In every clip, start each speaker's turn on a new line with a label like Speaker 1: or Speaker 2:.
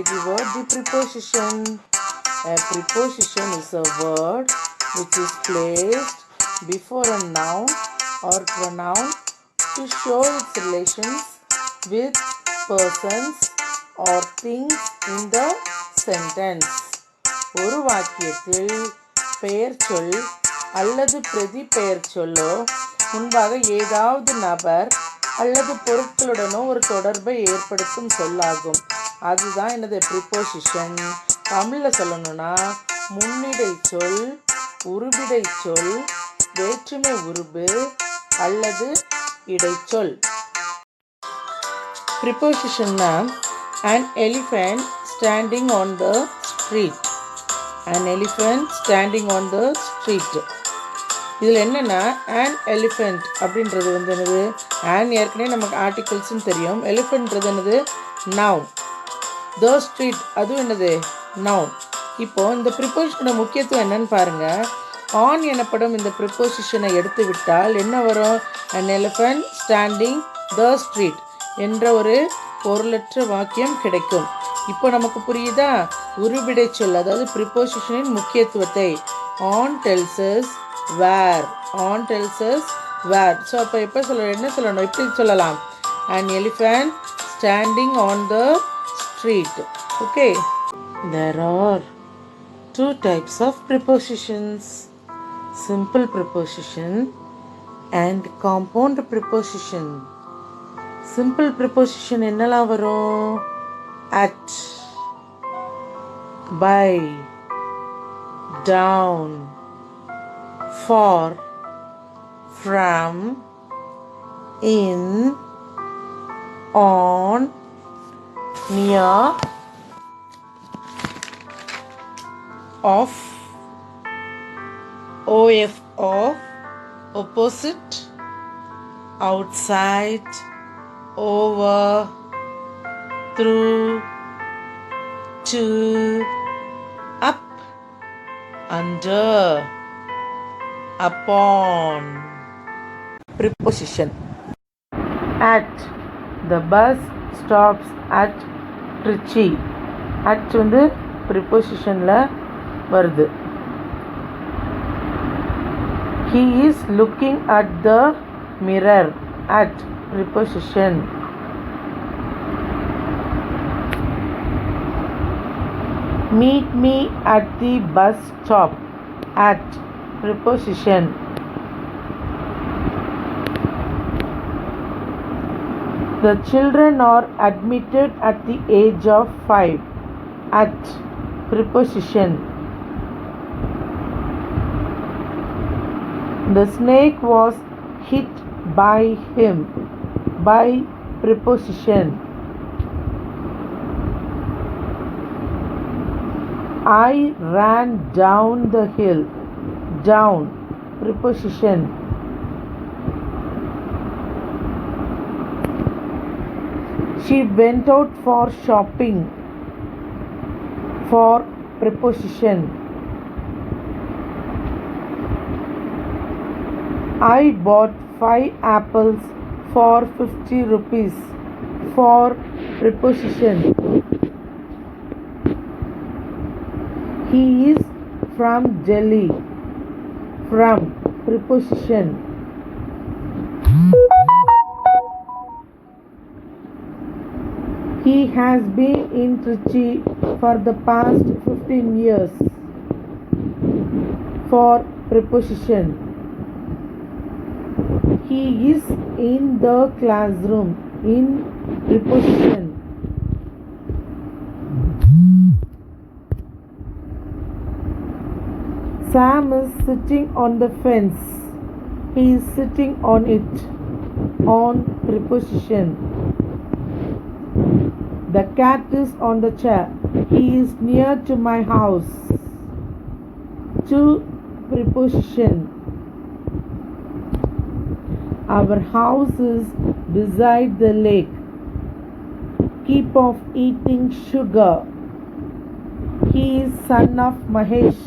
Speaker 1: the word the preposition. A preposition is a word which is placed before a noun or pronoun to show its relations with persons or things in the sentence. ஒரு வாக்கியத்தில் பெயர் சொல் அல்லது பிரதி பெயர் சொல்லோ முன்பாக ஏதாவது நபர் அல்லது பொருட்களுடனோ ஒரு தொடர்பை ஏற்படுத்தும் சொல்லாகும். அதுதான் எனது ப்ரிப்போசிஷன். தமிழில் சொல்லணும்னா முன்னிடை சொல், உருபிடை சொல், வேற்றுமை உருபு அல்லது இடைச்சொல். ப்ரிப்போசிஷன்னா an elephant standing on the street. An elephant standing on the street. இதில் என்னென்னா an elephant அப்படின்றது என்னது, an ஏற்கனவே நமக்கு ஆர்டிகல்ஸ்னு தெரியும். எலிஃபென்ட்ன்றது என்னது, நவுன். the street அதுவும் என்னது, நவுன். இப்போது இந்த ப்ரிப்போசிஷனோட முக்கியத்துவம் என்னன்னு பாருங்கள். ஆன் எனப்படும் இந்த ப்ரிப்போசிஷனை எடுத்து விட்டால் என்ன வரும், an elephant standing the street என்ற ஒரு பொருளற்ற வாக்கியம் கிடைக்கும். இப்போ நமக்கு புரியுதா உருபிடை சொல், அதாவது ப்ரிப்போசிஷனின் முக்கியத்துவத்தை. On tells us where, on tells us where. So அப்போ எப்போ என்ன சொல்லணும், எப்படி சொல்லலாம், an elephant standing on the street. Okay, there are two types of prepositions, simple preposition and compound preposition. simple preposition என்னெல்லாம் வரும், at, by, down, for, from, in, on, near, of, of, opposite, outside, over, through, to, up, under, upon. Preposition. At, the bus stops at Trichy. At வந்து prepositionல வருது. He is looking at the mirror. At preposition. Meet me at the bus stop. At preposition. The children are admitted at the age of 5. At preposition. The snake was hit by him. By preposition. I ran down the hill. Down preposition. She went out for shopping. For preposition. I bought 5 apples for 50 rupees. For preposition. He is from Delhi. From preposition. He has been in Trichy for the past 15 years. For preposition. He is in the classroom. In preposition. Sam is sitting on the fence. He is sitting on it. On preposition. The cat is on the chair. He is near to my house. To preposition. Our house is beside the lake. Keep off eating sugar. He is son of Mahesh.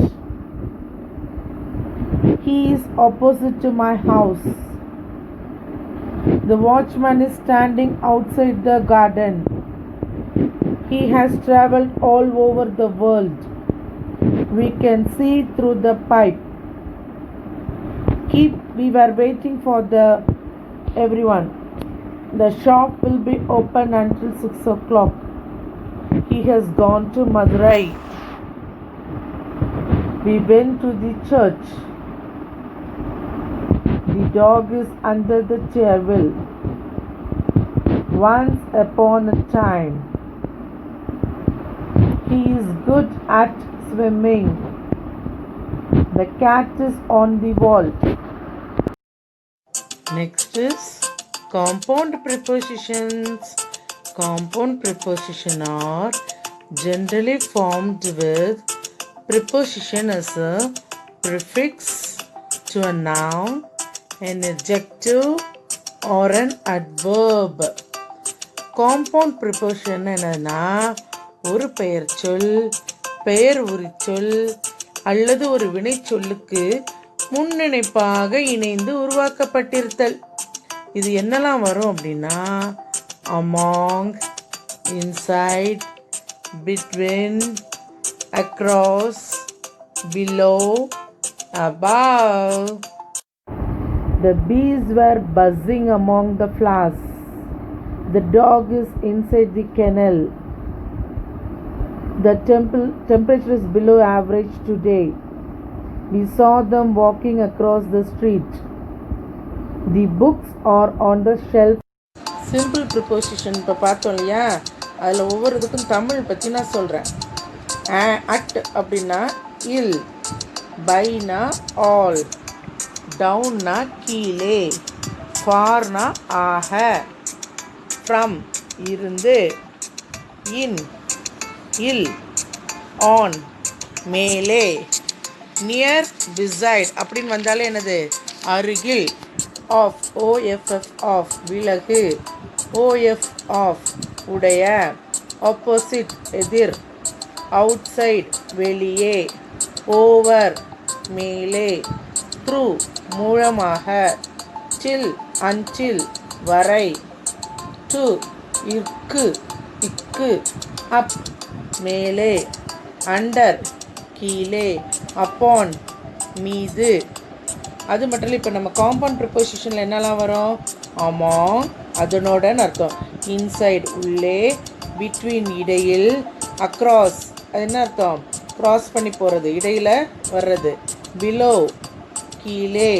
Speaker 1: He is opposite to my house. The watchman is standing outside the garden. He has traveled all over the world. We can see through the pipe. We were waiting for everyone. The shop will be open until 6 o'clock. He has gone to Madurai. We went to the church. The dog is under the table. Once upon a time. He is good at swimming. The cat is on the wall. Next is compound prepositions. Compound prepositions are generally formed with preposition as a prefix to a noun, an adjective or an adverb. Compound preposition என்னன்னா ஒரு பெயர் சொல், பெயர் உரிச்சொல் அல்லது ஒரு வினை சொல்லுக்கு முன்னிணைப்பாக இணைந்து உருவாக்கப்பட்டிருத்தல். இது என்னெல்லாம் வரும் அப்படின்னா among, inside, between, across, below, above. The bees were buzzing among the flowers. The dog is inside the kennel. The temperature is below average today. We saw them walking across the street. The books are on the shelf. Simple preposition இப்போ பார்த்தோம் இல்லையா, அதில் ஒவ்வொரு இதுக்கும் தமிழ் பற்றி நான் சொல்கிறேன். At அப்படின்னா இல், பைனா ஆல், டவுன்னா கீழே, ஃபார்னா ஆக, ஃப்ரம் இருந்து, இன் இல், ஆன் மேலே, நியர் பிசைட் அப்படின்னு வந்தாலே என்னது அருகில், ஆஃப் ஓஎஃப்எஃப் ஆஃப் விலகு, ஓஎஃப் ஆஃப் உடைய, ஆப்போசிட் எதிர், அவுட் சைட் வெளியே, ஓவர் மேலே, த்ரூ மூலமாக, டில் அன்டில் வரை, டு இற்கு இக்கு, அப் மேலே, அண்டர் கீழே, அப்பான் மீது. அது மட்டும் இல்லை, இப்போ நம்ம காம்பவுண்ட் ப்ரிப்போசிஷனில் என்னெல்லாம் வரும், among அதனோடன்னு அர்த்தம், இன்சைட் உள்ளே, பிட்வீன் இடையில், அக்ராஸ் அது என்ன அர்த்தம் க்ராஸ் பண்ணி போகிறது இடையில் வர்றது, பிலோ கீழே,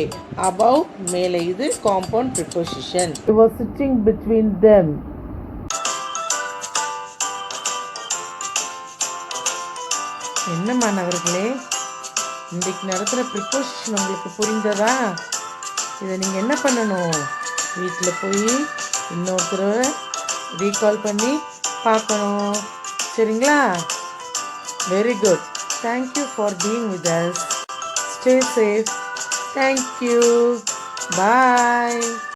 Speaker 1: above மேலே. இது compound preposition. He was sitting between them. என்ன மாணவர்களே, இன்றைக்கு நடத்துகிற ப்ரிப்போசிஷன் உங்களுக்கு புரிந்ததா? இதை நீங்கள் என்ன பண்ணணும், வீட்டில் போய் இன்னொருத்தர ரீகால் பண்ணி பார்க்கணும். சரிங்களா? Very good. Thank you for being with us. Stay safe. Thank you. Bye.